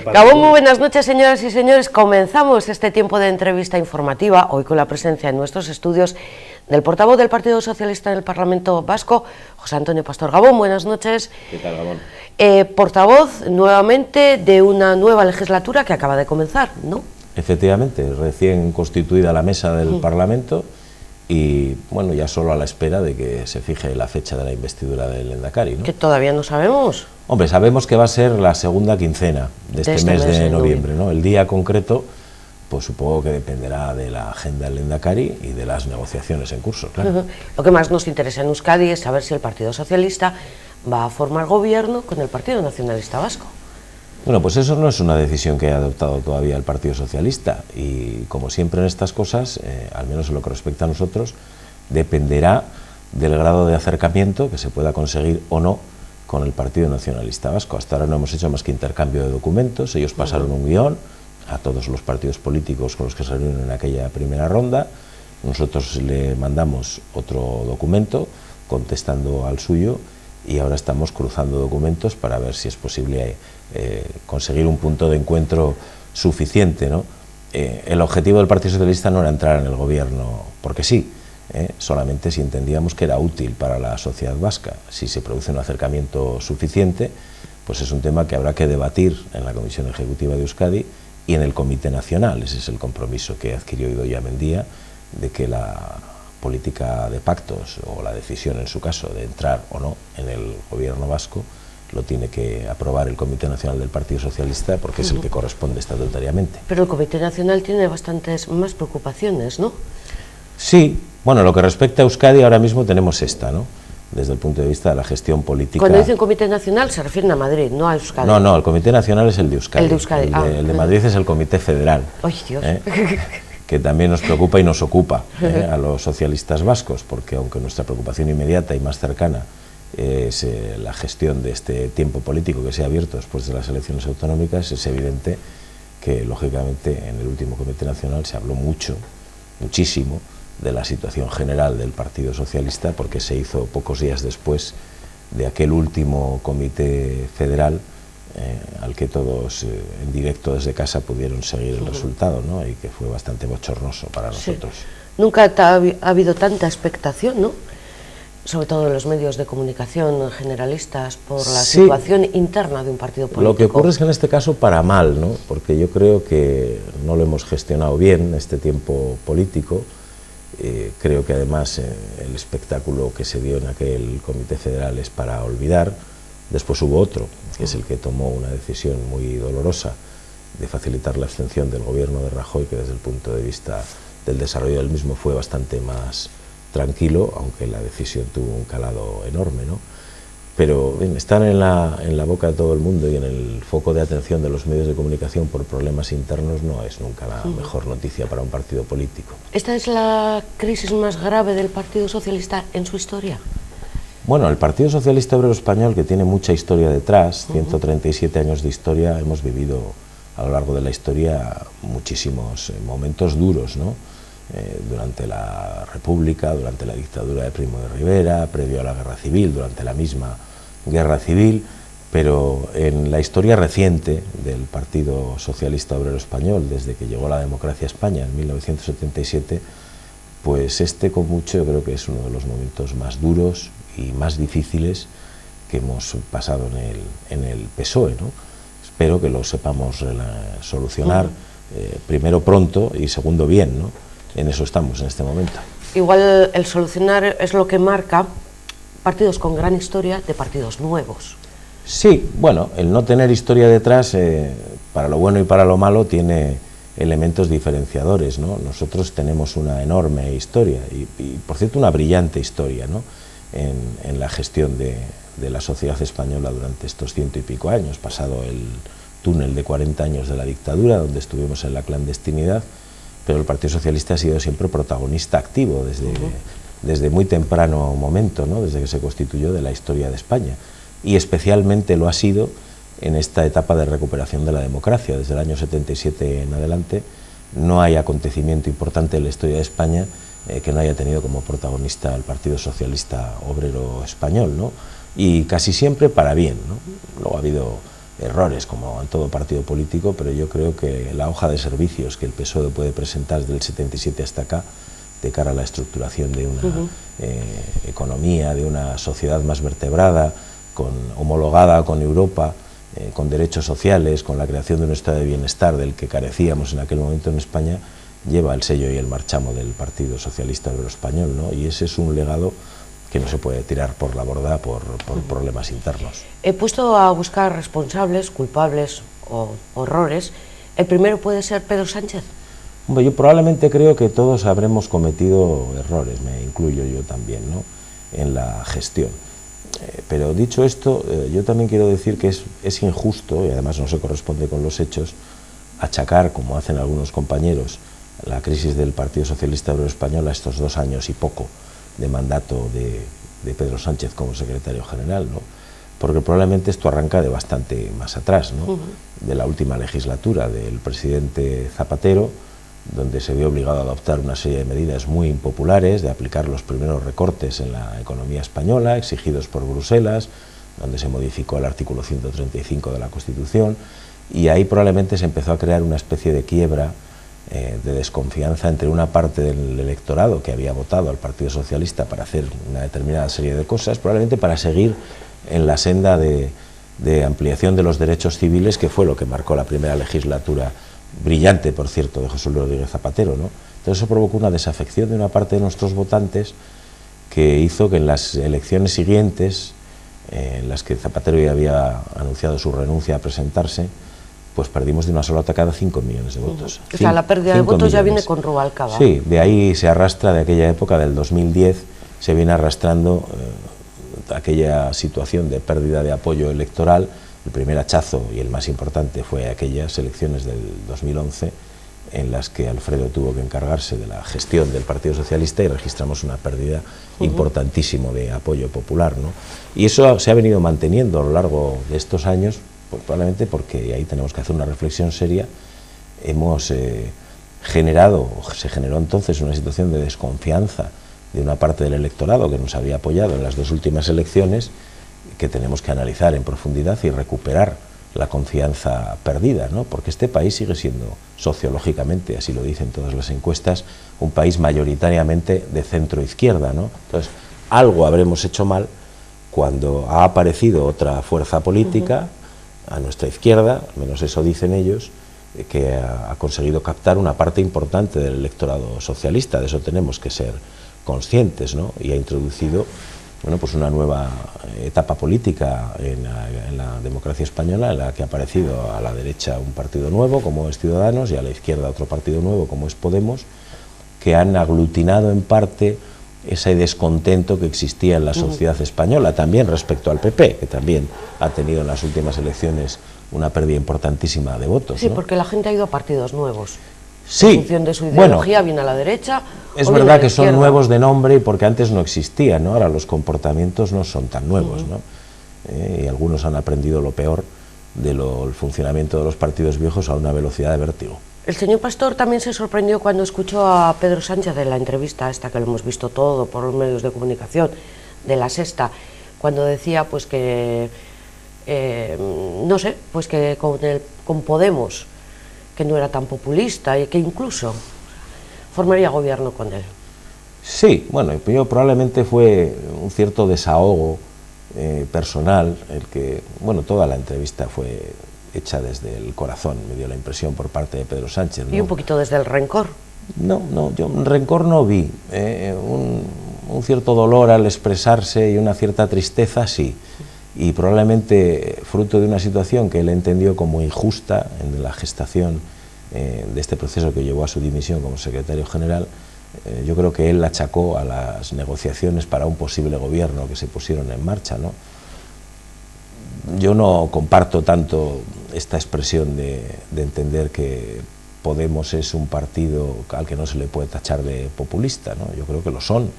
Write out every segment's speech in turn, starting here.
Gabón, muy buenas noches, señoras y señores. Comenzamos este tiempo de entrevista informativa, hoy con la presencia en nuestros estudios del portavoz del Partido Socialista en el Parlamento Vasco, José Antonio Pastor. Gabón, buenas noches. ¿Qué tal, Gabón? Portavoz, nuevamente, de una nueva legislatura que acaba de comenzar, ¿no? Efectivamente, recién constituida la mesa del Parlamento y, bueno, ya solo a la espera de que se fije la fecha de la investidura del Lehendakari, ¿no? Que todavía no sabemos. Hombre, sabemos que va a ser la segunda quincena de este mes de noviembre, ¿no? El día concreto, pues supongo que dependerá de la agenda del Lehendakari y de las negociaciones en curso, claro. Lo que más nos interesa en Euskadi es saber si el Partido Socialista va a formar gobierno con el Partido Nacionalista Vasco. Bueno, pues eso no es una decisión que haya adoptado todavía el Partido Socialista y, como siempre en estas cosas, al menos en lo que respecta a nosotros, dependerá del grado de acercamiento que se pueda conseguir o no con el Partido Nacionalista Vasco. Hasta ahora no hemos hecho más que intercambio de documentos, ellos pasaron un guión a todos los partidos políticos con los que se reunieron en aquella primera ronda, nosotros le mandamos otro documento contestando al suyo y ahora estamos cruzando documentos para ver si es posible conseguir un punto de encuentro suficiente, ¿no? El objetivo del Partido Socialista no era entrar en el gobierno porque sí, solamente si entendíamos que era útil para la sociedad vasca. Si se produce un acercamiento suficiente, pues es un tema que habrá que debatir en la Comisión Ejecutiva de Euskadi y en el Comité Nacional. Ese es el compromiso que adquirió Idoia Mendia, de que la política de pactos o la decisión en su caso de entrar o no en el gobierno vasco lo tiene que aprobar el Comité Nacional del Partido Socialista porque es el que corresponde estatutariamente. Pero el Comité Nacional tiene bastantes más preocupaciones, ¿no? Sí, bueno, lo que respecta a Euskadi ahora mismo tenemos esta, ¿no? Desde el punto de vista de la gestión política. Cuando dicen Comité Nacional se refieren a Madrid, no a Euskadi. No, no, el Comité Nacional es el de Euskadi. El de Euskadi, el de Madrid es el Comité Federal. ¡Ay, Dios! Que también nos preocupa y nos ocupa a los socialistas vascos, porque aunque nuestra preocupación inmediata y más cercana es la gestión de este tiempo político que se ha abierto después de las elecciones autonómicas, es evidente que, lógicamente, en el último Comité Nacional se habló muchísimo, de la situación general del Partido Socialista, porque se hizo pocos días después de aquel último Comité Federal, al que todos en directo desde casa pudieron seguir el resultado, ¿no? Y que fue bastante bochornoso para nosotros. Sí. Nunca ha habido tanta expectación, ¿no? Sobre todo en los medios de comunicación generalistas, por la situación interna de un partido político. Lo que ocurre es que en este caso para mal, ¿no? Porque yo creo que no lo hemos gestionado bien este tiempo político. Creo que además el espectáculo que se dio en aquel Comité Federal es para olvidar. Después hubo otro, que es el que tomó una decisión muy dolorosa de facilitar la abstención del gobierno de Rajoy, que desde el punto de vista del desarrollo del mismo fue bastante más tranquilo, aunque la decisión tuvo un calado enorme, ¿no? Pero bien, estar en la boca de todo el mundo y en el foco de atención de los medios de comunicación por problemas internos no es nunca la mejor noticia para un partido político. ¿Esta es la crisis más grave del Partido Socialista en su historia? Bueno, el Partido Socialista Obrero Español, que tiene mucha historia detrás, 137 años de historia, hemos vivido a lo largo de la historia muchísimos momentos duros, ¿no? Durante la República, durante la dictadura de Primo de Rivera, previo a la Guerra Civil, durante la misma Guerra Civil, pero en la historia reciente del Partido Socialista Obrero Español, desde que llegó la democracia a España en 1977, pues con mucho yo creo que es uno de los momentos más duros y más difíciles que hemos pasado en el PSOE, ¿no? Espero que lo sepamos solucionar, primero pronto y segundo bien, ¿no? En eso estamos en este momento. Igual el solucionar es lo que marca partidos con gran historia de partidos nuevos. Sí, bueno, el no tener historia detrás, para lo bueno y para lo malo, tiene elementos diferenciadores, ¿no? Nosotros tenemos una enorme historia y por cierto, una brillante historia, ¿no? En la gestión de la sociedad española durante estos 100 y pico años, pasado el túnel de 40 años de la dictadura, donde estuvimos en la clandestinidad, pero el Partido Socialista ha sido siempre protagonista activo desde muy temprano momento, ¿no? Desde que se constituyó, de la historia de España, y especialmente lo ha sido en esta etapa de recuperación de la democracia. Desde el año 77 en adelante no hay acontecimiento importante en la historia de España que no haya tenido como protagonista el Partido Socialista Obrero Español, ¿no? Y casi siempre para bien, ¿no? Luego ha habido errores, como en todo partido político, pero yo creo que la hoja de servicios que el PSOE puede presentar desde el 77 hasta acá, de cara a la estructuración de una economía, de una sociedad más vertebrada, homologada con Europa, con derechos sociales, con la creación de un estado de bienestar del que carecíamos en aquel momento en España, lleva el sello y el marchamo del Partido Socialista Obrero Español, ¿no? Y ese es un legado que no se puede tirar por la borda por problemas internos. He puesto a buscar responsables, culpables o horrores. ¿El primero puede ser Pedro Sánchez? Hombre, yo probablemente creo que todos habremos cometido errores, me incluyo yo también, ¿no?, en la gestión. Pero dicho esto, yo también quiero decir que es injusto, y además no se corresponde con los hechos, achacar, como hacen algunos compañeros, la crisis del Partido Socialista Obrero Español a estos 2 años y poco de mandato de Pedro Sánchez como secretario general, ¿no? Porque probablemente esto arranca de bastante más atrás, ¿no? De la última legislatura del presidente Zapatero, donde se vio obligado a adoptar una serie de medidas muy impopulares, de aplicar los primeros recortes en la economía española, exigidos por Bruselas, donde se modificó el artículo 135 de la Constitución, y ahí probablemente se empezó a crear una especie de quiebra de desconfianza entre una parte del electorado que había votado al Partido Socialista para hacer una determinada serie de cosas, probablemente para seguir en la senda de ampliación de los derechos civiles, que fue lo que marcó la primera legislatura, brillante, por cierto, de José Luis Rodríguez Zapatero, ¿no? Entonces eso provocó una desafección de una parte de nuestros votantes que hizo que en las elecciones siguientes, en las que Zapatero ya había anunciado su renuncia a presentarse, pues perdimos de una sola tacada 5 millones de votos. O sea, la pérdida de votos ya viene con Rubalcaba. Sí, de ahí se arrastra, de aquella época, del 2010, se viene arrastrando aquella situación de pérdida de apoyo electoral. El primer hachazo y el más importante fue aquellas elecciones del 2011, en las que Alfredo tuvo que encargarse de la gestión del Partido Socialista y registramos una pérdida importantísima de apoyo popular, ¿no? Y eso se ha venido manteniendo a lo largo de estos años, pues probablemente porque, y ahí tenemos que hacer una reflexión seria, hemos se generó entonces una situación de desconfianza de una parte del electorado que nos había apoyado en las 2 últimas elecciones, que tenemos que analizar en profundidad y recuperar la confianza perdida, ¿no? Porque este país sigue siendo, sociológicamente, así lo dicen todas las encuestas, un país mayoritariamente de centro-izquierda, ¿no? Entonces, algo habremos hecho mal cuando ha aparecido otra fuerza política a nuestra izquierda, al menos eso dicen ellos, que ha conseguido captar una parte importante del electorado socialista. De eso tenemos que ser conscientes, ¿no? Y ha introducido, bueno, pues una nueva etapa política en la democracia española, en la que ha aparecido a la derecha un partido nuevo, como es Ciudadanos, y a la izquierda otro partido nuevo, como es Podemos, que han aglutinado en parte ese descontento que existía en la sociedad española, también respecto al PP, que también ha tenido en las últimas elecciones una pérdida importantísima de votos. Sí, ¿no? Porque la gente ha ido a partidos nuevos. Sí, en función de su ideología, viene a la derecha. Es verdad que son nuevos de nombre y porque antes no existían, ¿no? Ahora los comportamientos no son tan nuevos, ¿no? Y algunos han aprendido lo peor del funcionamiento de los partidos viejos a una velocidad de vértigo. El señor Pastor también se sorprendió cuando escuchó a Pedro Sánchez en la entrevista esta, que lo hemos visto todo por los medios de comunicación, de La Sexta, cuando decía pues que, no sé, pues que con Podemos, que no era tan populista y que incluso formaría gobierno con él. Sí, bueno, yo probablemente fue un cierto desahogo personal, el que, bueno, toda la entrevista fue hecha desde el corazón, me dio la impresión por parte de Pedro Sánchez, ¿no? Y un poquito desde el rencor. No, yo rencor no vi, un cierto dolor al expresarse y una cierta tristeza sí, y probablemente fruto de una situación que él entendió como injusta en la gestación de este proceso que llevó a su dimisión como secretario general. Yo creo que él achacó a las negociaciones para un posible gobierno que se pusieron en marcha, ¿no? Yo no comparto tanto esta expresión de entender que Podemos es un partido al que no se le puede tachar de populista, ¿no? Yo creo que lo son,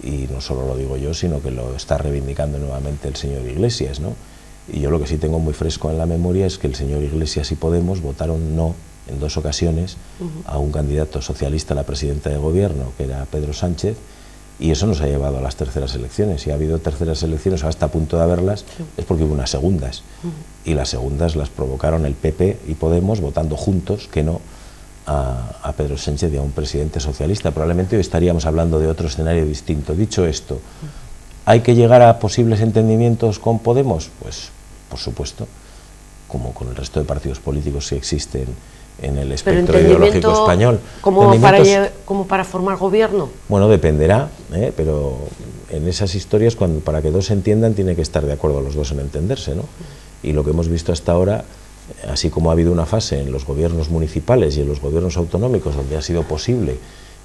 y no solo lo digo yo, sino que lo está reivindicando nuevamente el señor Iglesias, ¿no? Y yo lo que sí tengo muy fresco en la memoria es que el señor Iglesias y Podemos votaron no en 2 ocasiones a un candidato socialista a la presidenta de gobierno, que era Pedro Sánchez, y eso nos ha llevado a las terceras elecciones. Si ha habido terceras elecciones o hasta a punto de haberlas, es porque hubo unas segundas, y las segundas las provocaron el PP y Podemos votando juntos que no a Pedro Sánchez y a un presidente socialista. Probablemente hoy estaríamos hablando de otro escenario distinto. Dicho esto, ¿hay que llegar a posibles entendimientos con Podemos? Pues por supuesto, como con el resto de partidos políticos que existen en el espectro ideológico español. ¿Como para formar gobierno? Bueno, dependerá, pero en esas historias, para que dos se entiendan, tiene que estar de acuerdo los dos en entenderse, ¿no? Y lo que hemos visto hasta ahora, así como ha habido una fase en los gobiernos municipales y en los gobiernos autonómicos donde ha sido posible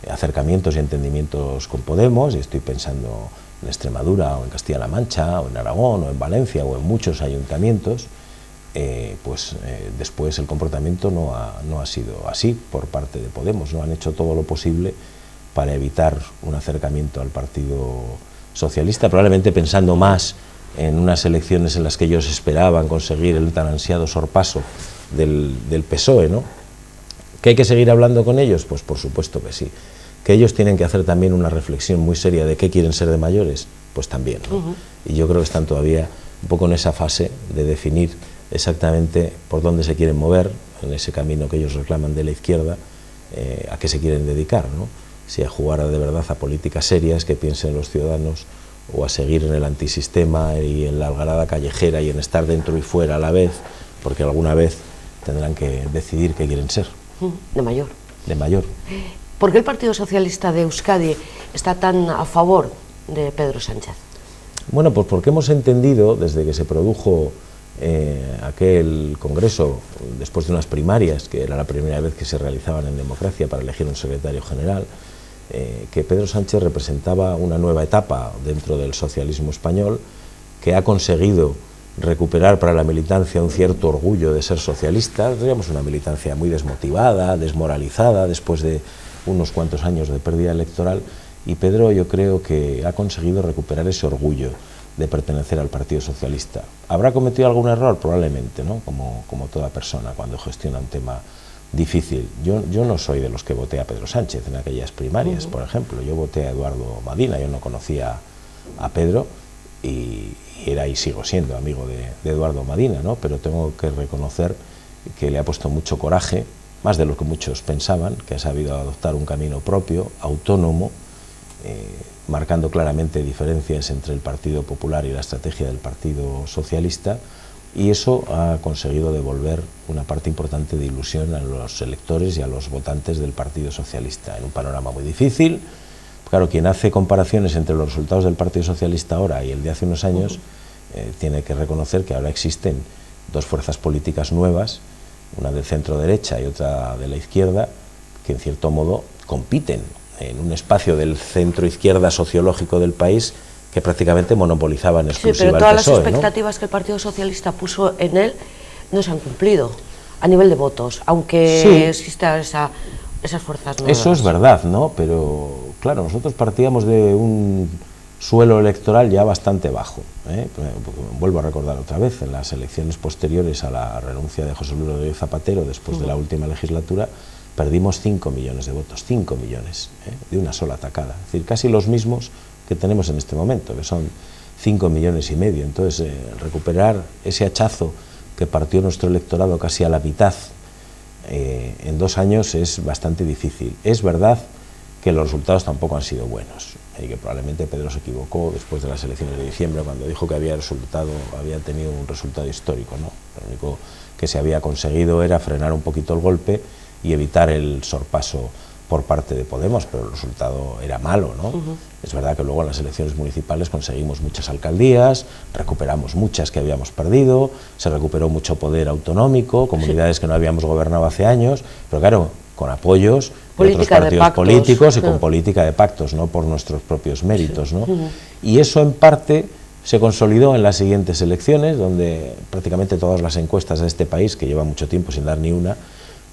acercamientos y entendimientos con Podemos, y estoy pensando en Extremadura o en Castilla-La Mancha o en Aragón o en Valencia o en muchos ayuntamientos, después el comportamiento no ha sido así por parte de Podemos. No han hecho todo lo posible para evitar un acercamiento al Partido Socialista, probablemente pensando más en unas elecciones en las que ellos esperaban conseguir el tan ansiado sorpaso del PSOE, ¿no? ¿Que hay que seguir hablando con ellos? Pues por supuesto que sí. ¿Que ellos tienen que hacer también una reflexión muy seria de qué quieren ser de mayores? Pues también, ¿no? Y yo creo que están todavía un poco en esa fase de definir exactamente por dónde se quieren mover, en ese camino que ellos reclaman de la izquierda, a qué se quieren dedicar, ¿no? Si a jugar de verdad a políticas serias que piensen los ciudadanos, o a seguir en el antisistema y en la algarada callejera y en estar dentro y fuera a la vez, porque alguna vez tendrán que decidir qué quieren ser. De mayor. De mayor. ¿Por qué el Partido Socialista de Euskadi está tan a favor de Pedro Sánchez? Bueno, pues porque hemos entendido, desde que se produjo aquel congreso, después de unas primarias, que era la primera vez que se realizaban en democracia para elegir un secretario general, que Pedro Sánchez representaba una nueva etapa dentro del socialismo español, que ha conseguido recuperar para la militancia un cierto orgullo de ser socialista. Teníamos una militancia muy desmotivada, desmoralizada, después de unos cuantos años de pérdida electoral, y Pedro, yo creo que ha conseguido recuperar ese orgullo de pertenecer al Partido Socialista. ¿Habrá cometido algún error? Probablemente, ¿no? Como toda persona cuando gestiona un tema difícil. Yo no soy de los que voté a Pedro Sánchez en aquellas primarias, por ejemplo. Yo voté a Eduardo Madina, yo no conocía a Pedro y era y sigo siendo amigo de Eduardo Madina, ¿no? Pero tengo que reconocer que le ha puesto mucho coraje, más de lo que muchos pensaban, que ha sabido adoptar un camino propio, autónomo, marcando claramente diferencias entre el Partido Popular y la estrategia del Partido Socialista, y eso ha conseguido devolver una parte importante de ilusión a los electores y a los votantes del Partido Socialista, en un panorama muy difícil. Claro, quien hace comparaciones entre los resultados del Partido Socialista ahora y el de hace unos años, tiene que reconocer que ahora existen dos fuerzas políticas nuevas, una del centro-derecha y otra de la izquierda, que en cierto modo compiten en un espacio del centro-izquierda sociológico del país que prácticamente monopolizaban exclusiva el PSOE. Sí, pero todas las expectativas, ¿no?, que el Partido Socialista puso en él no se han cumplido a nivel de votos, aunque exista esas fuerzas nuevas. Eso es verdad, ¿no? Pero claro, nosotros partíamos de un suelo electoral ya bastante bajo, ¿eh? Vuelvo a recordar otra vez, en las elecciones posteriores a la renuncia de José Luis Rodríguez Zapatero, después de la última legislatura, perdimos 5 millones de votos, 5 millones, de una sola tacada, es decir, casi los mismos que tenemos en este momento, que son 5,5 millones. Entonces, recuperar ese hachazo que partió nuestro electorado casi a la mitad en 2 años es bastante difícil. Es verdad que los resultados tampoco han sido buenos, y que probablemente Pedro se equivocó después de las elecciones de diciembre, cuando dijo que había tenido un resultado histórico, ¿no? Lo único que se había conseguido era frenar un poquito el golpe y evitar el sorpaso por parte de Podemos, pero el resultado era malo, ¿no? Es verdad que luego en las elecciones municipales conseguimos muchas alcaldías, recuperamos muchas que habíamos perdido, se recuperó mucho poder autonómico, comunidades que no habíamos gobernado hace años, pero claro, con apoyos de otros partidos políticos y con política de pactos, no por nuestros propios méritos, ¿no? Y eso en parte se consolidó en las siguientes elecciones, donde prácticamente todas las encuestas de este país, que lleva mucho tiempo sin dar ni una,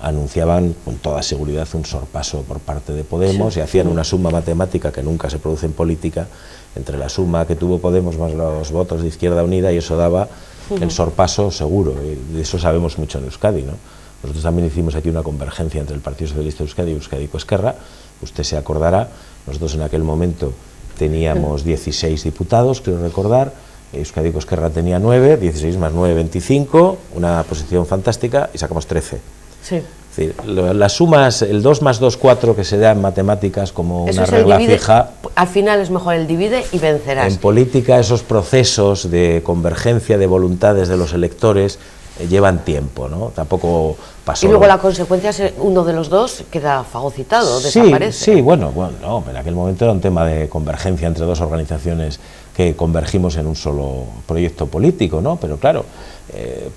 anunciaban con toda seguridad un sorpaso por parte de Podemos, y hacían una suma matemática que nunca se produce en política, entre la suma que tuvo Podemos más los votos de Izquierda Unida, y eso daba el sorpaso seguro, y de eso sabemos mucho en Euskadi, ¿no? Nosotros también hicimos aquí una convergencia entre el Partido Socialista de Euskadi y Euskadiko Ezkerra. Usted se acordará, nosotros en aquel momento teníamos 16 diputados, creo recordar, Euskadiko Ezkerra tenía 9, 16 más 9, 25, una posición fantástica, y sacamos 13. Sí. Es decir, las sumas, el 2 más 2, 4 que se da en matemáticas como eso una es regla divide, fija. Al final es mejor el divide y vencerás. En política esos procesos de convergencia de voluntades de los electores llevan tiempo, ¿no? Tampoco pasó. Y luego la consecuencia es uno de los dos queda fagocitado, desaparece. Sí, bueno, no, en aquel momento era un tema de convergencia entre dos organizaciones que convergimos en un solo proyecto político, ¿no? Pero claro,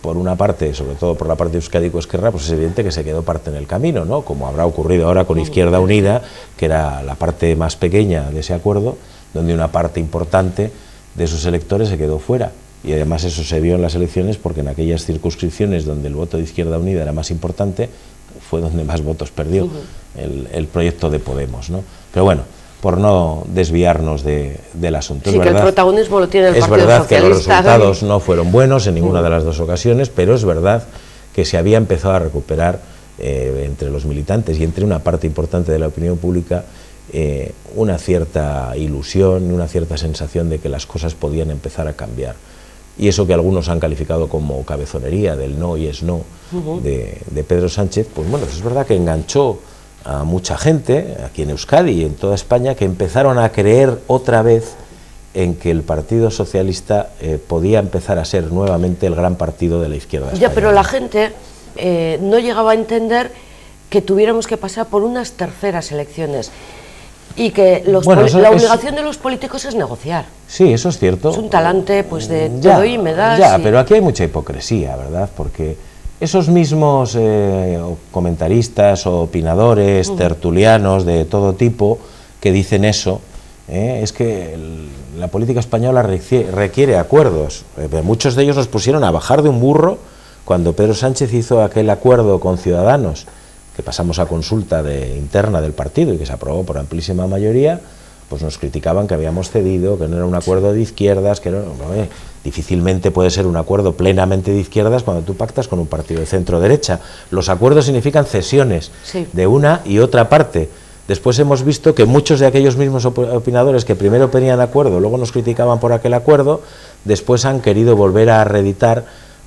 por una parte, sobre todo por la parte de Euskadiko Ezkerra, pues es evidente que se quedó parte en el camino, ¿no? Como habrá ocurrido ahora con Izquierda Unida, que era la parte más pequeña de ese acuerdo, donde una parte importante de sus electores se quedó fuera. Y además eso se vio en las elecciones porque en aquellas circunscripciones donde el voto de Izquierda Unida era más importante, fue donde más votos perdió el proyecto de Podemos, ¿no? Pero bueno, por no desviarnos del asunto. Sí, es que verdad, el protagonismo lo tiene el Partido Socialista. Es verdad que los resultados no fueron buenos en ninguna de las dos ocasiones, pero es verdad que se había empezado a recuperar entre los militantes y entre una parte importante de la opinión pública una cierta ilusión, una cierta sensación de que las cosas podían empezar a cambiar. Y eso que algunos han calificado como cabezonería del no y es no de Pedro Sánchez, pues bueno, es verdad que enganchó a mucha gente, aquí en Euskadi y en toda España, que empezaron a creer otra vez en que el Partido Socialista podía empezar a ser nuevamente el gran partido de la izquierda española. Ya, pero la gente no llegaba a entender que tuviéramos que pasar por unas terceras elecciones y que la obligación de los políticos es negociar. Sí, eso es cierto. Es un talante, pues, de te doy y me das. Ya, pero aquí hay mucha hipocresía, ¿verdad? Porque esos mismos comentaristas o opinadores, tertulianos de todo tipo, que dicen eso, es que la política española requiere acuerdos. Muchos de ellos nos pusieron a bajar de un burro cuando Pedro Sánchez hizo aquel acuerdo con Ciudadanos, que pasamos a consulta interna del partido y que se aprobó por amplísima mayoría, pues nos criticaban que habíamos cedido, que no era un acuerdo de izquierdas, que difícilmente puede ser un acuerdo plenamente de izquierdas cuando tú pactas con un partido de centro-derecha. Los acuerdos significan cesiones de una y otra parte. Después hemos visto que muchos de aquellos mismos opinadores que primero pedían acuerdo, luego nos criticaban por aquel acuerdo, después han querido volver a reeditar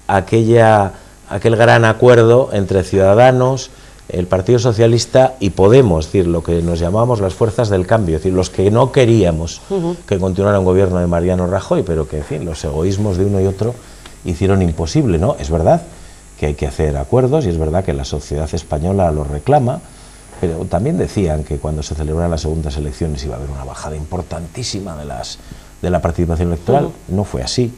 aquel gran acuerdo entre Ciudadanos, el Partido Socialista y Podemos, es decir, lo que nos llamamos las fuerzas del cambio, es decir, los que no queríamos que continuara un gobierno de Mariano Rajoy, pero que, en fin, los egoísmos de uno y otro hicieron imposible, ¿no? Es verdad que hay que hacer acuerdos y es verdad que la sociedad española los reclama, pero también decían que cuando se celebraran las segundas elecciones iba a haber una bajada importantísima de la participación electoral. No fue así,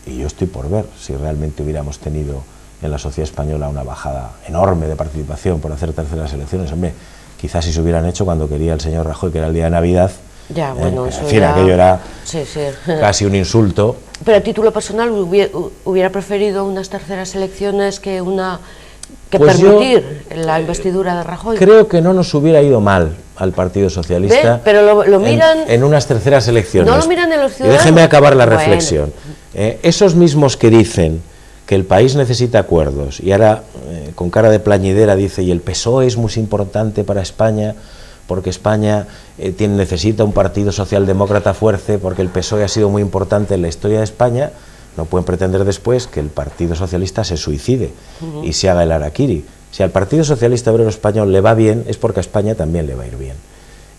y yo estoy por ver si realmente hubiéramos tenido en la sociedad española una bajada enorme de participación por hacer terceras elecciones. Hombre, quizás si se hubieran hecho cuando quería el señor Rajoy, que era el día de Navidad, ya, bueno, eso en fin, aquello era casi un insulto. Pero a título personal hubiera preferido unas terceras elecciones que pues permitir la investidura de Rajoy. Creo que no nos hubiera ido mal al Partido Socialista. ¿Ve? Pero lo miran en unas terceras elecciones. No lo miran en los ciudadanos. Y déjeme acabar la reflexión. Esos mismos que dicen que el país necesita acuerdos y ahora con cara de plañidera dice y el PSOE es muy importante para España porque España necesita un partido socialdemócrata fuerte porque el PSOE ha sido muy importante en la historia de España, no pueden pretender después que el Partido Socialista se suicide y se haga el harakiri. Si al Partido Socialista Obrero Español le va bien es porque a España también le va a ir bien.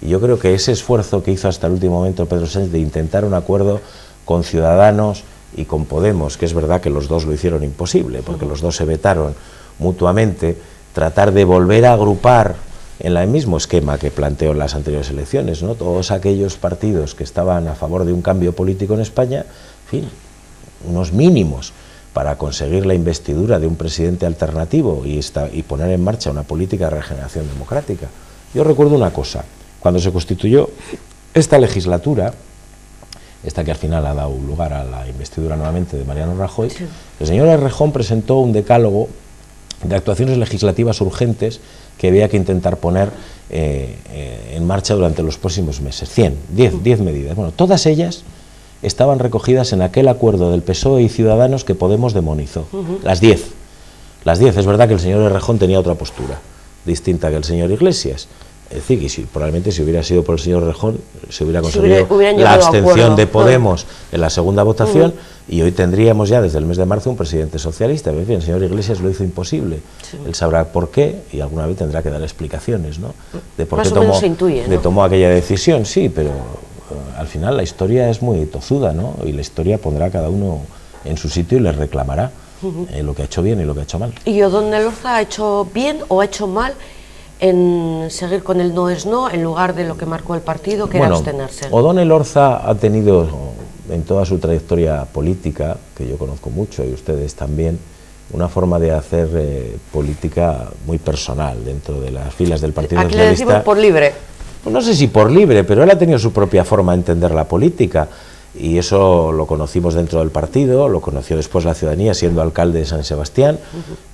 Y yo creo que ese esfuerzo que hizo hasta el último momento Pedro Sánchez de intentar un acuerdo con Ciudadanos y con Podemos, que es verdad que los dos lo hicieron imposible, porque los dos se vetaron mutuamente, tratar de volver a agrupar en el mismo esquema que planteó en las anteriores elecciones, ¿no? Todos aquellos partidos que estaban a favor de un cambio político en España, en fin, unos mínimos para conseguir la investidura de un presidente alternativo y poner en marcha una política de regeneración democrática. Yo recuerdo una cosa, cuando se constituyó esta legislatura, esta que al final ha dado lugar a la investidura nuevamente de Mariano Rajoy, el señor Errejón presentó un decálogo de actuaciones legislativas urgentes que había que intentar poner en marcha durante los próximos meses. 10 medidas. Bueno, todas ellas estaban recogidas en aquel acuerdo del PSOE y Ciudadanos que Podemos demonizó. Las 10. Es verdad que el señor Errejón tenía otra postura, distinta que el señor Iglesias, Es decir, que probablemente si hubiera sido por el señor Rejón se hubiera conseguido la abstención de Podemos en la segunda votación y hoy tendríamos ya desde el mes de marzo un presidente socialista. En fin, el señor Iglesias lo hizo imposible. Él sabrá por qué y alguna vez tendrá que dar explicaciones, ¿no?, de por qué tomó aquella decisión. Sí, pero al final la historia es muy tozuda, ¿no?, y la historia pondrá a cada uno en su sitio y le reclamará lo que ha hecho bien y lo que ha hecho mal. ¿Y Odón Elorza ha hecho bien o ha hecho mal en seguir con el no es no en lugar de lo que marcó el partido, que era abstenerse? Odón Elorza ha tenido en toda su trayectoria política, que yo conozco mucho y ustedes también, una forma de hacer política muy personal dentro de las filas del Partido Socialista. Aquí le decimos por libre. Pues no sé si por libre, pero él ha tenido su propia forma de entender la política y eso lo conocimos dentro del partido, lo conoció después la ciudadanía siendo alcalde de San Sebastián,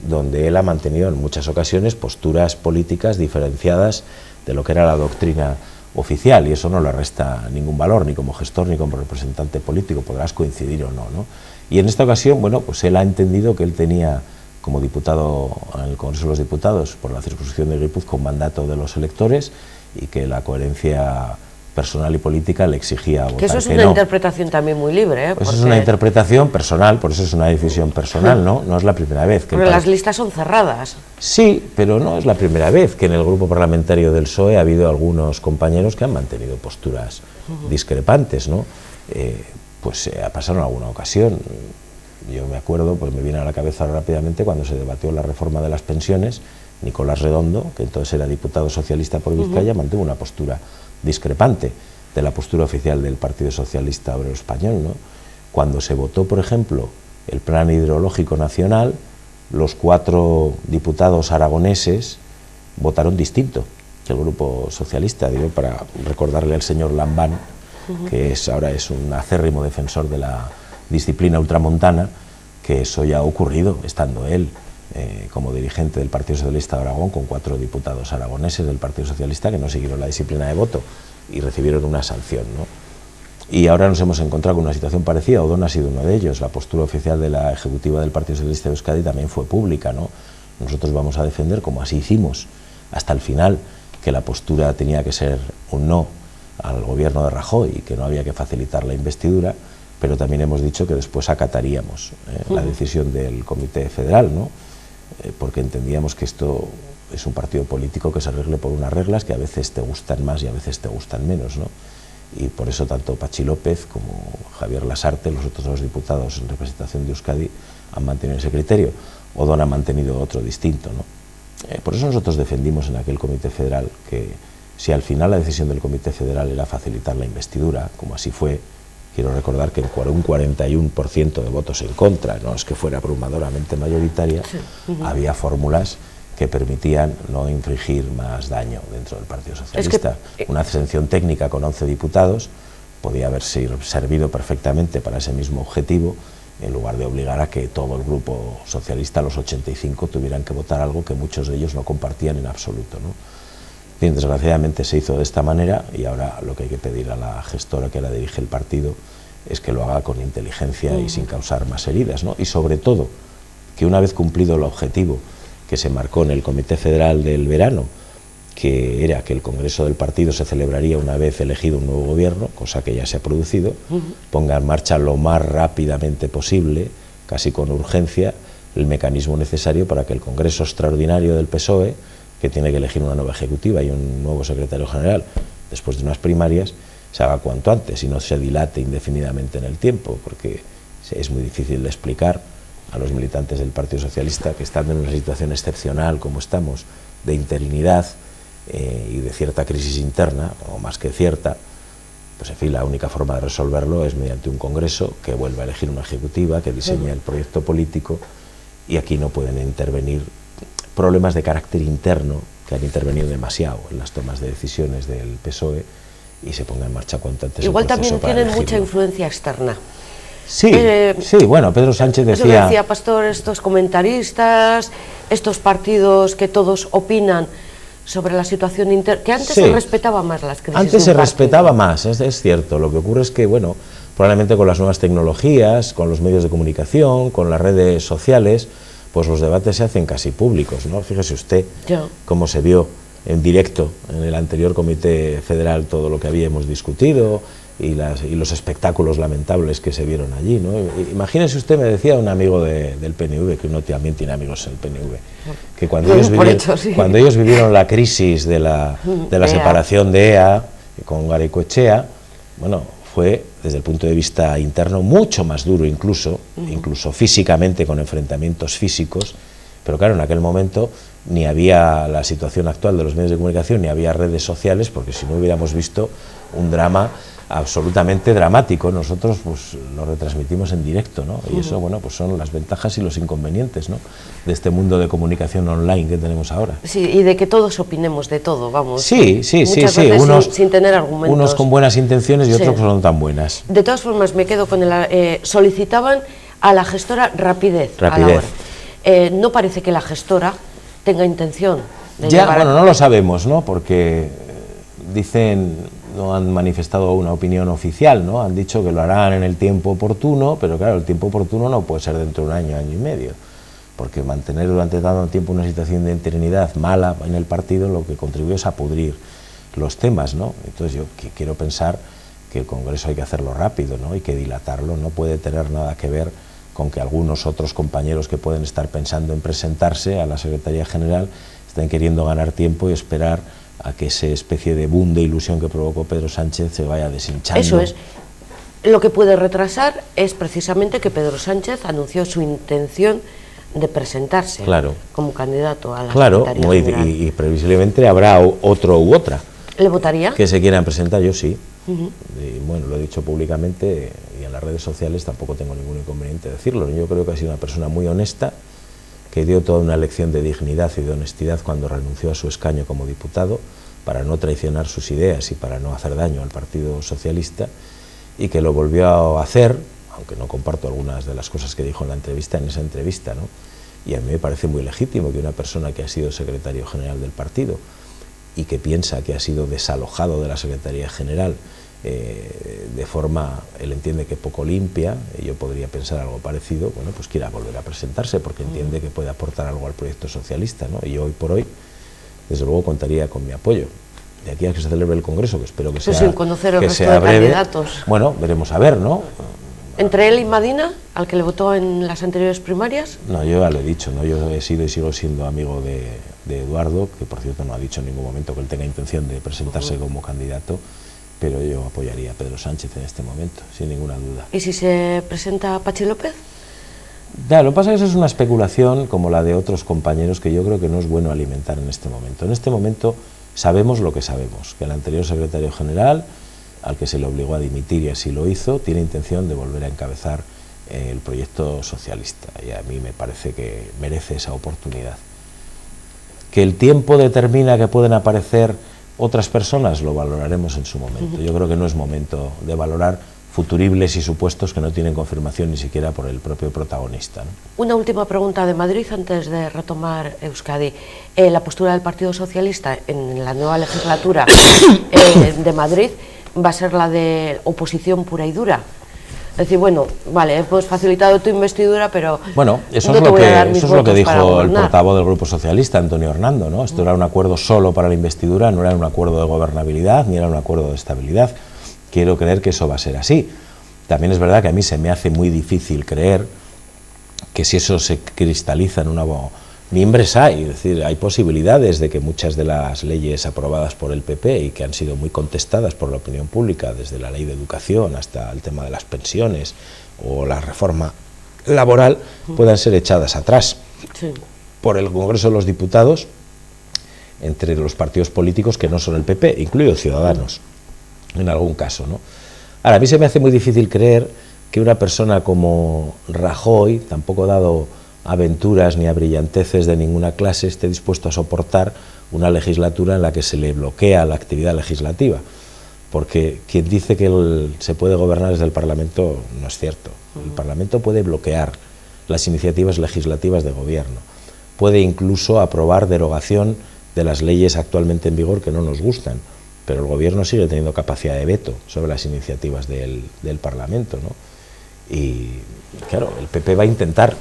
donde él ha mantenido en muchas ocasiones posturas políticas diferenciadas de lo que era la doctrina oficial, y eso no le resta ningún valor, ni como gestor ni como representante político, podrás coincidir o no, ¿no? Y en esta ocasión, bueno, pues él ha entendido que él tenía como diputado en el Congreso de los Diputados por la circunscripción de Guipúzcoa un mandato de los electores y que la coherencia personal y política le exigía votar que eso es una interpretación también muy libre, ¿eh? Pues es una interpretación personal, por eso es una decisión personal, ¿no? No es la primera vez que... Pero las listas son cerradas. Sí, pero no es la primera vez que en el grupo parlamentario del PSOE ha habido algunos compañeros que han mantenido posturas discrepantes, ¿no? Pues ha pasado en alguna ocasión. Yo me acuerdo, pues me viene a la cabeza rápidamente cuando se debatió la reforma de las pensiones, Nicolás Redondo, que entonces era diputado socialista por Vizcaya, mantuvo una postura discrepante de la postura oficial del Partido Socialista Obrero Español, ¿no? Cuando se votó, por ejemplo, el Plan Hidrológico Nacional, los 4 diputados aragoneses votaron distinto que el Grupo Socialista. Digo, para recordarle al señor Lambán, que ahora es un acérrimo defensor de la disciplina ultramontana, que eso ya ha ocurrido estando él como dirigente del Partido Socialista de Aragón, con 4 diputados aragoneses del Partido Socialista que no siguieron la disciplina de voto y recibieron una sanción, ¿no? Y ahora nos hemos encontrado con una situación parecida. Odón ha sido uno de ellos. La postura oficial de la ejecutiva del Partido Socialista de Euskadi también fue pública, ¿no? Nosotros vamos a defender, como así hicimos hasta el final, que la postura tenía que ser un no al gobierno de Rajoy y que no había que facilitar la investidura, pero también hemos dicho que después acataríamos la decisión del Comité Federal, ¿no? Porque entendíamos que esto es un partido político que se arregle por unas reglas que a veces te gustan más y a veces te gustan menos, ¿no? Y por eso tanto Pachi López como Javier Lasarte, los otros 2 diputados en representación de Euskadi, han mantenido ese criterio. Odón ha mantenido otro distinto, ¿no? Por eso nosotros defendimos en aquel Comité Federal que si al final la decisión del Comité Federal era facilitar la investidura, como así fue, quiero recordar que un 41% de votos en contra, no es que fuera abrumadoramente mayoritaria, había fórmulas que permitían no infligir más daño dentro del Partido Socialista. Una abstención técnica con 11 diputados podía haber servido perfectamente para ese mismo objetivo, en lugar de obligar a que todo el grupo socialista, los 85, tuvieran que votar algo que muchos de ellos no compartían en absoluto, ¿no? Bien, desgraciadamente se hizo de esta manera y ahora lo que hay que pedir a la gestora que la dirige el partido es que lo haga con inteligencia y sin causar más heridas, ¿no? Y sobre todo, que una vez cumplido el objetivo que se marcó en el Comité Federal del verano, que era que el Congreso del partido se celebraría una vez elegido un nuevo gobierno, cosa que ya se ha producido, ponga en marcha lo más rápidamente posible, casi con urgencia, el mecanismo necesario para que el Congreso Extraordinario del PSOE, que tiene que elegir una nueva ejecutiva y un nuevo secretario general después de unas primarias, se haga cuanto antes y no se dilate indefinidamente en el tiempo, porque es muy difícil de explicar a los militantes del Partido Socialista que estando en una situación excepcional como estamos, de interinidad y de cierta crisis interna, o más que cierta, pues en fin, la única forma de resolverlo es mediante un Congreso que vuelva a elegir una ejecutiva, que diseñe el proyecto político, y aquí no pueden intervenir problemas de carácter interno que han intervenido demasiado en las tomas de decisiones del PSOE y se ponga en marcha cuanto antes. Igual también tienen mucha influencia externa. Sí, sí, bueno, Pedro Sánchez decía... Eso decía Pastor, estos comentaristas, estos partidos que todos opinan sobre la situación interna, que antes se respetaba más las crisis. Antes se respetaba más, es cierto. Lo que ocurre es que, bueno, probablemente con las nuevas tecnologías, con los medios de comunicación, con las redes sociales, pues los debates se hacen casi públicos, ¿no? Fíjese usted cómo se vio en directo en el anterior Comité Federal todo lo que habíamos discutido y los espectáculos lamentables que se vieron allí, ¿no? Imagínese usted, me decía un amigo del PNV, que uno también tiene amigos en el PNV, que cuando ellos vivieron la crisis de la separación de EA con Garaikoetxea, bueno, fue desde el punto de vista interno mucho más duro incluso físicamente, con enfrentamientos físicos, pero claro, en aquel momento ni había la situación actual de los medios de comunicación, ni había redes sociales, porque si no hubiéramos visto un drama absolutamente dramático. Nosotros pues lo retransmitimos en directo, ¿no? Y eso, bueno, pues son las ventajas y los inconvenientes, ¿no?, de este mundo de comunicación online que tenemos ahora. Sí, y de que todos opinemos de todo, vamos. Sí, unos sin tener argumentos. Unos con buenas intenciones y otros que no tan buenas. De todas formas, me quedo con solicitaban a la gestora rapidez. A la hora. No parece que la gestora tenga intención de llevar bueno, no lo sabemos, ¿no?, porque dicen, no han manifestado una opinión oficial, ¿no? Han dicho que lo harán en el tiempo oportuno, pero claro, el tiempo oportuno no puede ser dentro de un año, año y medio, porque mantener durante tanto tiempo una situación de interinidad mala en el partido lo que contribuye es a pudrir los temas, ¿no? Entonces yo quiero pensar que el Congreso hay que hacerlo rápido, ¿no?, y que dilatarlo no puede tener nada que ver con que algunos otros compañeros que pueden estar pensando en presentarse a la Secretaría General estén queriendo ganar tiempo y esperar a que esa especie de boom de ilusión que provocó Pedro Sánchez se vaya deshinchando. Eso es. Lo que puede retrasar es precisamente que Pedro Sánchez anunció su intención de presentarse como candidato a la Secretaría General. Y previsiblemente habrá otro u otra. ¿Le votaría? Que se quieran presentar, yo sí. Y bueno, lo he dicho públicamente y en las redes sociales, tampoco tengo ningún inconveniente de decirlo. Yo creo que ha sido una persona muy honesta, que dio toda una lección de dignidad y de honestidad cuando renunció a su escaño como diputado, para no traicionar sus ideas y para no hacer daño al Partido Socialista, y que lo volvió a hacer, aunque no comparto algunas de las cosas que dijo en esa entrevista, ¿no? Y a mí me parece muy legítimo que una persona que ha sido secretario general del partido y que piensa que ha sido desalojado de la Secretaría General de forma, él entiende que poco limpia, y yo podría pensar algo parecido, bueno, pues quiera volver a presentarse porque entiende que puede aportar algo al proyecto socialista, ¿no? Y hoy por hoy, desde luego, contaría con mi apoyo. De aquí a que se celebre el Congreso, que espero que sea, sin conocer el resto sea de breve, candidatos. Bueno, veremos a ver, ¿no? ¿Entre él y Madina, al que le votó en las anteriores primarias? No, yo ya lo he dicho, ¿no? Yo he sido y sigo siendo amigo de Eduardo, que por cierto no ha dicho en ningún momento que él tenga intención de presentarse como candidato, pero yo apoyaría a Pedro Sánchez en este momento, sin ninguna duda. ¿Y si se presenta Patxi López? Lo que pasa es que eso es una especulación como la de otros compañeros que yo creo que no es bueno alimentar en este momento. En este momento sabemos lo que sabemos, que el anterior secretario general, al que se le obligó a dimitir y así lo hizo, tiene intención de volver a encabezar el proyecto socialista, y a mí me parece que merece esa oportunidad. Que el tiempo determina que pueden aparecer otras personas, lo valoraremos en su momento. Yo creo que no es momento de valorar futuribles y supuestos que no tienen confirmación ni siquiera por el propio protagonista, ¿no? Una última pregunta de Madrid antes de retomar Euskadi. La postura del Partido Socialista en la nueva legislatura de Madrid va a ser la de oposición pura y dura. Es decir, bueno, vale, hemos facilitado tu investidura, pero bueno, eso no es lo que dijo el portavoz del Grupo Socialista, Antonio Hernando, ¿no? Esto era un acuerdo solo para la investidura, no era un acuerdo de gobernabilidad, ni era un acuerdo de estabilidad. Quiero creer que eso va a ser así. También es verdad que a mí se me hace muy difícil creer que si eso se cristaliza en una... Mimbres hay, es decir, hay posibilidades de que muchas de las leyes aprobadas por el PP y que han sido muy contestadas por la opinión pública, desde la ley de educación hasta el tema de las pensiones o la reforma laboral, puedan ser echadas atrás por el Congreso de los Diputados entre los partidos políticos que no son el PP, incluidos Ciudadanos, en algún caso, ¿no? Ahora, a mí se me hace muy difícil creer que una persona como Rajoy, tampoco dado aventuras ni a brillanteces de ninguna clase, esté dispuesto a soportar una legislatura en la que se le bloquea la actividad legislativa, porque quien dice que se puede gobernar desde el Parlamento no es cierto. El Parlamento puede bloquear las iniciativas legislativas de gobierno, puede incluso aprobar derogación de las leyes actualmente en vigor que no nos gustan, pero el gobierno sigue teniendo capacidad de veto sobre las iniciativas del Parlamento, ¿no? Y claro, el PP va a intentar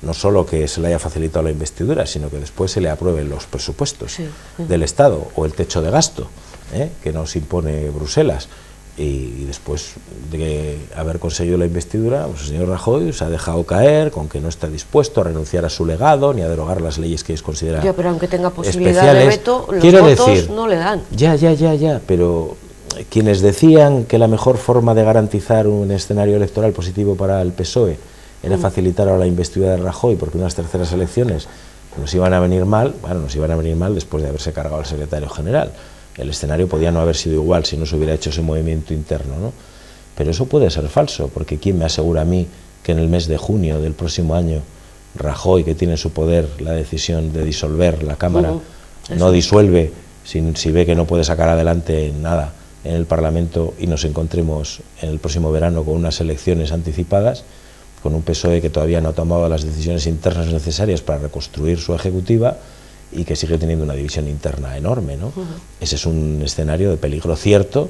no solo que se le haya facilitado la investidura, sino que después se le aprueben los presupuestos del Estado o el techo de gasto que nos impone Bruselas. Y después de haber conseguido la investidura, pues el señor Rajoy se ha dejado caer con que no está dispuesto a renunciar a su legado ni a derogar las leyes que ellos consideran especiales. Pero aunque tenga posibilidad de veto, los votos no le dan. Ya, pero quienes decían que la mejor forma de garantizar un escenario electoral positivo para el PSOE era facilitar ahora la investidura de Rajoy, porque unas terceras elecciones nos iban a venir mal, bueno, nos iban a venir mal después de haberse cargado al secretario general. El escenario podía no haber sido igual si no se hubiera hecho ese movimiento interno, ¿no? Pero eso puede ser falso, porque ¿quién me asegura a mí que en el mes de junio del próximo año Rajoy, que tiene en su poder la decisión de disolver la Cámara, no disuelve si ve que no puede sacar adelante nada en el Parlamento y nos encontremos en el próximo verano con unas elecciones anticipadas, con un PSOE que todavía no ha tomado las decisiones internas necesarias para reconstruir su ejecutiva y que sigue teniendo una división interna enorme, ¿no? Ese es un escenario de peligro cierto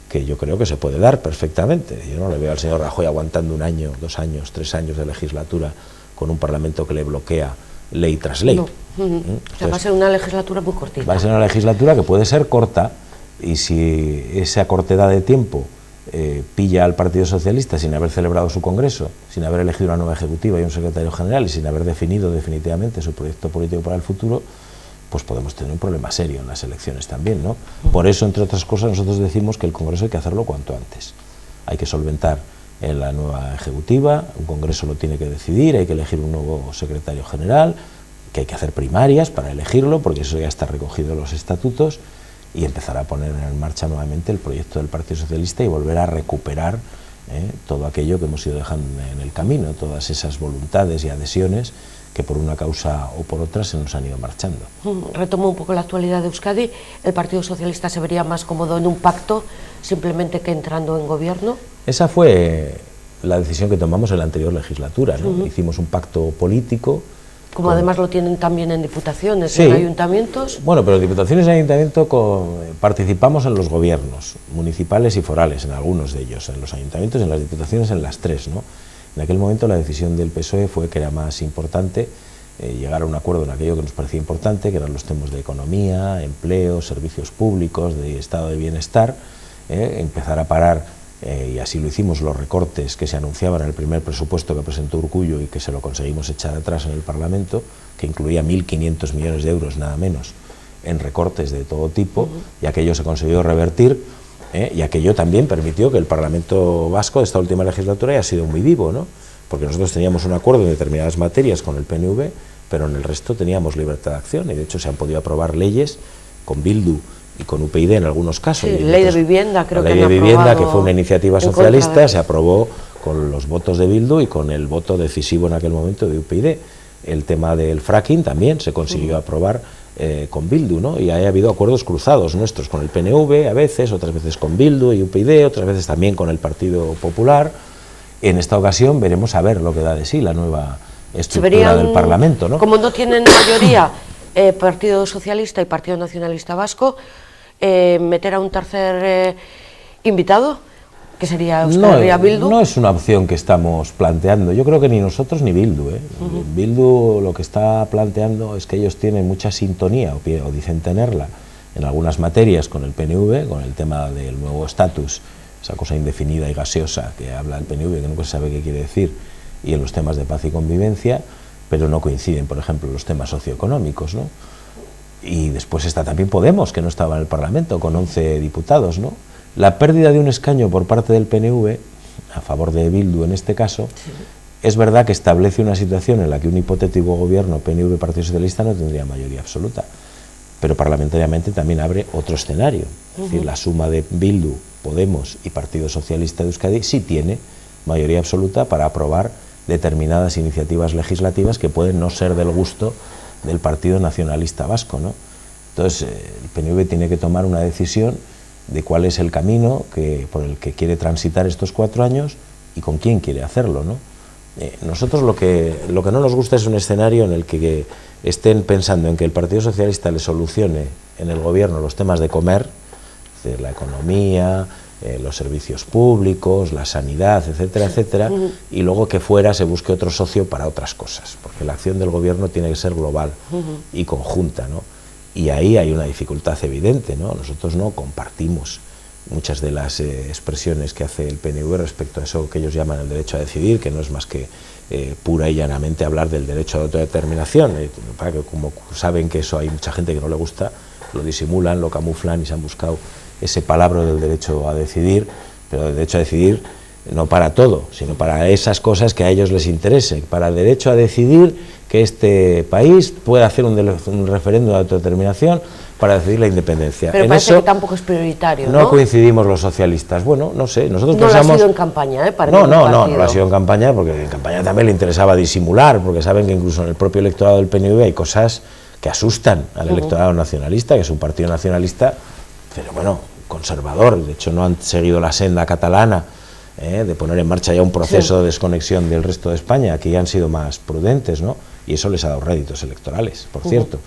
que yo creo que se puede dar perfectamente. Yo no le veo al señor Rajoy aguantando 1 año, 2 años, 3 años de legislatura con un Parlamento que le bloquea ley tras ley. No. O sea, va a ser una legislatura muy cortita. Va a ser una legislatura que puede ser corta, y si esa cortedad de tiempo pilla al Partido Socialista sin haber celebrado su congreso, sin haber elegido una nueva ejecutiva y un secretario general y sin haber definido definitivamente su proyecto político para el futuro, pues podemos tener un problema serio en las elecciones también, ¿no? Por eso, entre otras cosas, nosotros decimos que el congreso hay que hacerlo cuanto antes. Hay que solventar en la nueva ejecutiva, un congreso lo tiene que decidir, hay que elegir un nuevo secretario general, que hay que hacer primarias para elegirlo, porque eso ya está recogido en los estatutos, y empezar a poner en marcha nuevamente el proyecto del Partido Socialista y volver a recuperar todo aquello que hemos ido dejando en el camino, todas esas voluntades y adhesiones que por una causa o por otra se nos han ido marchando. Retomo un poco la actualidad de Euskadi. ¿El Partido Socialista se vería más cómodo en un pacto simplemente que entrando en gobierno? Esa fue la decisión que tomamos en la anterior legislatura, ¿no? Hicimos un pacto político. Como además lo tienen también en diputaciones, sí, en ayuntamientos. Bueno, pero en diputaciones y ayuntamientos participamos en los gobiernos municipales y forales, en algunos de ellos, en los ayuntamientos y en las diputaciones, en las 3, ¿no? En aquel momento la decisión del PSOE fue que era más importante llegar a un acuerdo en aquello que nos parecía importante, que eran los temas de economía, empleo, servicios públicos, de estado de bienestar, empezar a parar, y así lo hicimos, los recortes que se anunciaban en el primer presupuesto que presentó Urkullu y que se lo conseguimos echar atrás en el Parlamento, que incluía 1.500 millones de euros nada menos en recortes de todo tipo, y aquello se consiguió revertir, y aquello también permitió que el Parlamento vasco de esta última legislatura haya sido muy vivo, ¿no? Porque nosotros teníamos un acuerdo en determinadas materias con el PNV, pero en el resto teníamos libertad de acción, y de hecho se han podido aprobar leyes con Bildu y con UPyD en algunos casos. Sí, ley de vivienda, creo que la ley de vivienda, que fue una iniciativa socialista, se aprobó con los votos de Bildu y con el voto decisivo en aquel momento de UPyD. El tema del fracking también se consiguió aprobar con Bildu, ¿no? Y ha habido acuerdos cruzados nuestros con el PNV a veces, otras veces con Bildu y UPyD, otras veces también con el Partido Popular. En esta ocasión veremos a ver lo que da de sí la nueva estructura del Parlamento, ¿no? Como no tienen mayoría Partido Socialista y Partido Nacionalista Vasco, meter a un tercer invitado, que sería Euskal Herria Bildu. No es una opción que estamos planteando, yo creo que ni nosotros ni Bildu. Bildu lo que está planteando es que ellos tienen mucha sintonía, o dicen tenerla, en algunas materias con el PNV, con el tema del nuevo estatus, esa cosa indefinida y gaseosa que habla el PNV, que nunca se sabe qué quiere decir, y en los temas de paz y convivencia, pero no coinciden, por ejemplo, los temas socioeconómicos, ¿no? Y después está también Podemos, que no estaba en el Parlamento, con 11 diputados, ¿no? La pérdida de un escaño por parte del PNV, a favor de Bildu en este caso, es verdad que establece una situación en la que un hipotético gobierno PNV-Partido Socialista no tendría mayoría absoluta, pero parlamentariamente también abre otro escenario. Es decir, la suma de Bildu, Podemos y Partido Socialista de Euskadi sí tiene mayoría absoluta para aprobar determinadas iniciativas legislativas que pueden no ser del gusto del Partido Nacionalista Vasco, ¿no? Entonces, el PNV tiene que tomar una decisión de cuál es el camino por el que quiere transitar estos 4 años y con quién quiere hacerlo, ¿no? Nosotros lo que no nos gusta es un escenario en el que estén pensando en que el Partido Socialista le solucione en el gobierno los temas de comer, es decir, la economía, los servicios públicos, la sanidad, etcétera, etcétera, y luego que fuera se busque otro socio para otras cosas, porque la acción del gobierno tiene que ser global y conjunta, ¿no? Y ahí hay una dificultad evidente, ¿no? Nosotros no compartimos muchas de las expresiones que hace el PNV respecto a eso que ellos llaman el derecho a decidir, que no es más que pura y llanamente hablar del derecho a la autodeterminación, para que, como saben que eso hay mucha gente que no le gusta, lo disimulan, lo camuflan y se han buscado ese palabra del derecho a decidir, pero el derecho a decidir no para todo, sino para esas cosas que a ellos les interese, para el derecho a decidir que este país pueda hacer un referéndum de autodeterminación para decidir la independencia. Pero parece que tampoco es prioritario, ¿no? No coincidimos los socialistas. Bueno, no sé, nosotros no pensamos... No lo ha sido en campaña, ¿eh? No lo ha sido en campaña, porque en campaña también le interesaba disimular, porque saben que incluso en el propio electorado del PNV hay cosas que asustan al electorado nacionalista, que es un partido nacionalista, pero bueno, conservador. De hecho, no han seguido la senda catalana de poner en marcha ya un proceso de desconexión del resto de España, que ya han sido más prudentes, ¿no? Y eso les ha dado réditos electorales, por cierto.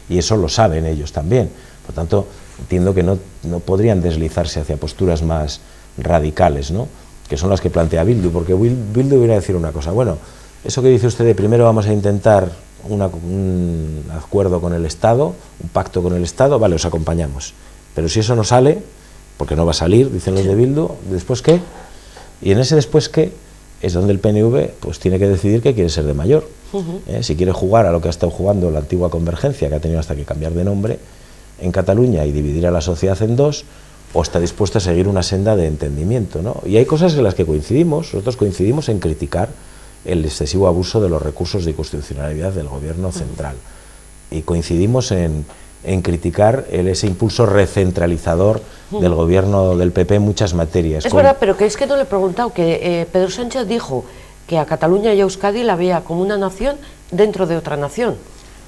Y eso lo saben ellos también. Por tanto, entiendo que no podrían deslizarse hacia posturas más radicales, ¿no? Que son las que plantea Bildu, porque Bildu viene a decir una cosa, bueno, eso que dice usted de primero vamos a intentar un acuerdo con el Estado, un pacto con el Estado, vale, os acompañamos. Pero si eso no sale, porque no va a salir, dicen los de Bildu, ¿después qué? Y en ese después qué es donde el PNV pues tiene que decidir qué quiere ser de mayor. Si quiere jugar a lo que ha estado jugando la antigua Convergencia, que ha tenido hasta que cambiar de nombre, en Cataluña y dividir a la sociedad en dos, o está dispuesto a seguir una senda de entendimiento, ¿no? Y hay cosas en las que coincidimos. Nosotros coincidimos en criticar el excesivo abuso de los recursos de inconstitucionalidad del gobierno central, y coincidimos en criticar ese impulso recentralizador del gobierno del PP en muchas materias. Es verdad, pero que es que no le he preguntado, que Pedro Sánchez dijo que a Cataluña y a Euskadi la veía como una nación dentro de otra nación.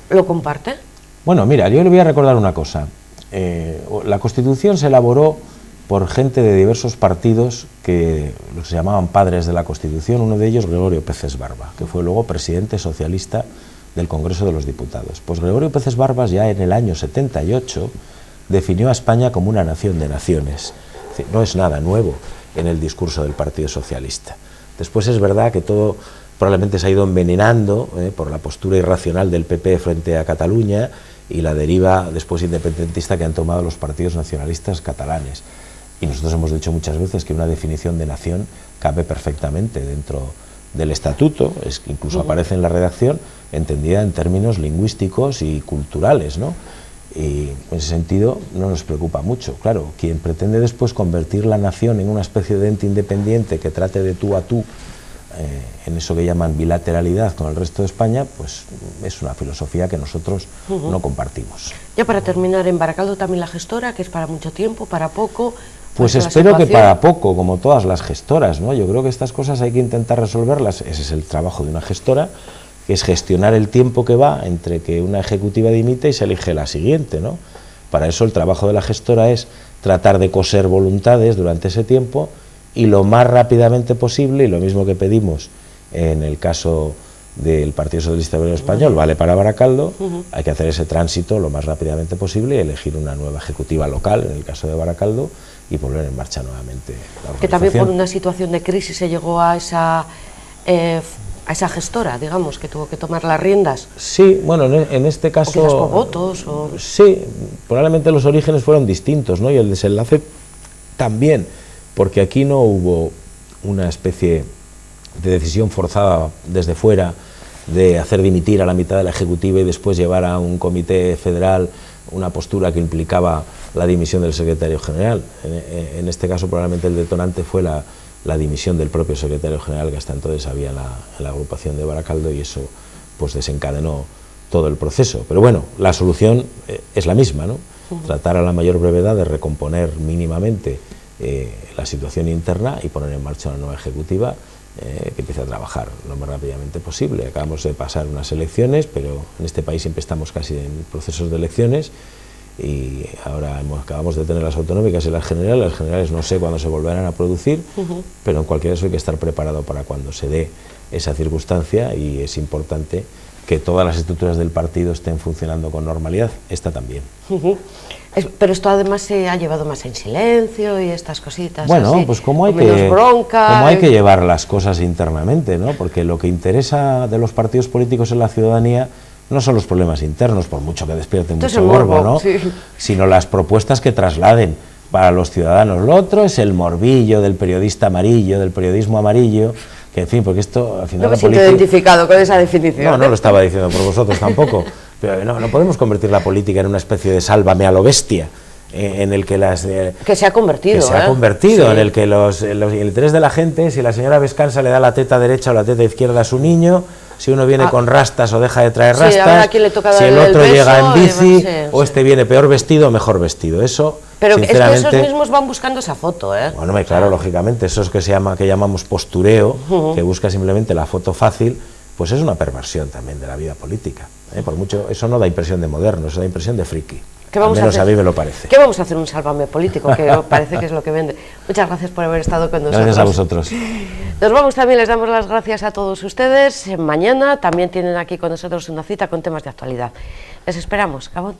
¿Lo comparte? Bueno, mira, yo le voy a recordar una cosa. La Constitución se elaboró por gente de diversos partidos que los llamaban padres de la Constitución, uno de ellos Gregorio Peces Barba, que fue luego presidente socialista del Congreso de los Diputados. Pues Gregorio Peces Barbas ya en el año 78 definió a España como una nación de naciones. Es decir, no es nada nuevo en el discurso del Partido Socialista. Después es verdad que todo probablemente se ha ido envenenando por la postura irracional del PP frente a Cataluña y la deriva después independentista que han tomado los partidos nacionalistas catalanes. Y nosotros hemos dicho muchas veces que una definición de nación cabe perfectamente dentro del estatuto, incluso aparece en la redacción, entendida en términos lingüísticos y culturales, ¿no? Y en ese sentido no nos preocupa mucho. Claro, quien pretende después convertir la nación en una especie de ente independiente que trate de tú a tú en eso que llaman bilateralidad con el resto de España, pues es una filosofía que nosotros no compartimos. Ya para terminar, en Baracaldo también la gestora, que es para mucho tiempo, para poco. Pues espero que para poco, como todas las gestoras, ¿no? Yo creo que estas cosas hay que intentar resolverlas. Ese es el trabajo de una gestora, que es gestionar el tiempo que va entre que una ejecutiva dimite y se elige la siguiente, ¿no? Para eso el trabajo de la gestora es tratar de coser voluntades durante ese tiempo y lo más rápidamente posible, y lo mismo que pedimos en el caso del Partido Socialista Obrero Español, vale para Baracaldo, hay que hacer ese tránsito lo más rápidamente posible y elegir una nueva ejecutiva local, en el caso de Baracaldo, y poner en marcha nuevamente la organización. Que también por una situación de crisis se llegó a esa gestora, digamos, que tuvo que tomar las riendas. Sí, bueno, en este caso... ¿O quizás por votos? O... Sí, probablemente los orígenes fueron distintos, ¿no? Y el desenlace también, porque aquí no hubo una especie de decisión forzada desde fuera de hacer dimitir a la mitad de la ejecutiva y después llevar a un comité federal una postura que implicaba la dimisión del secretario general. En este caso probablemente el detonante fue la dimisión del propio secretario general, que hasta entonces había en la agrupación de Baracaldo, y eso pues desencadenó todo el proceso. Pero bueno, la solución es la misma, ¿no? Tratar a la mayor brevedad de recomponer mínimamente la situación interna y poner en marcha una nueva ejecutiva que empiece a trabajar lo más rápidamente posible. Acabamos de pasar unas elecciones, pero en este país siempre estamos casi en procesos de elecciones, y ahora acabamos de tener las autonómicas y las generales. Las generales no sé cuándo se volverán a producir, pero en cualquier caso hay que estar preparado para cuando se dé esa circunstancia, y es importante que todas las estructuras del partido estén funcionando con normalidad, esta también. Pero esto además se ha llevado más en silencio y estas cositas. Bueno, así, pues cómo hay que llevar las cosas internamente, ¿no? Porque lo que interesa de los partidos políticos en la ciudadanía no son los problemas internos, por mucho que despierten mucho morbo, ¿no? Sí. Sino las propuestas que trasladen para los ciudadanos. Lo otro es el morbillo del periodista amarillo, del periodismo amarillo, que en fin, porque esto al final... No me siento identificado con esa definición. No lo estaba diciendo por vosotros tampoco, pero no podemos convertir la política en una especie de sálvame a lo bestia, en el que las... que se ha convertido. Que se ha convertido, sí. En el que el interés de la gente, si la señora Vescansa le da la teta derecha o la teta izquierda a su niño, si uno viene con rastas o deja de traer rastas, si el otro llega en bici, o este viene peor vestido o mejor vestido, eso... Pero es que esos mismos van buscando esa foto, ¿eh? Bueno, claro, lógicamente, eso es que llamamos postureo, que busca simplemente la foto fácil, pues es una perversión también de la vida política, ¿eh? Por mucho, eso no da impresión de moderno, eso da impresión de friki. Al menos a mí me lo parece. ¿Qué vamos a hacer? Un sálvame político, que parece que es lo que vende. Muchas gracias por haber estado con nosotros. Gracias a vosotros. Nos vamos también, les damos las gracias a todos ustedes. Mañana también tienen aquí con nosotros una cita con temas de actualidad. Les esperamos. Gabón.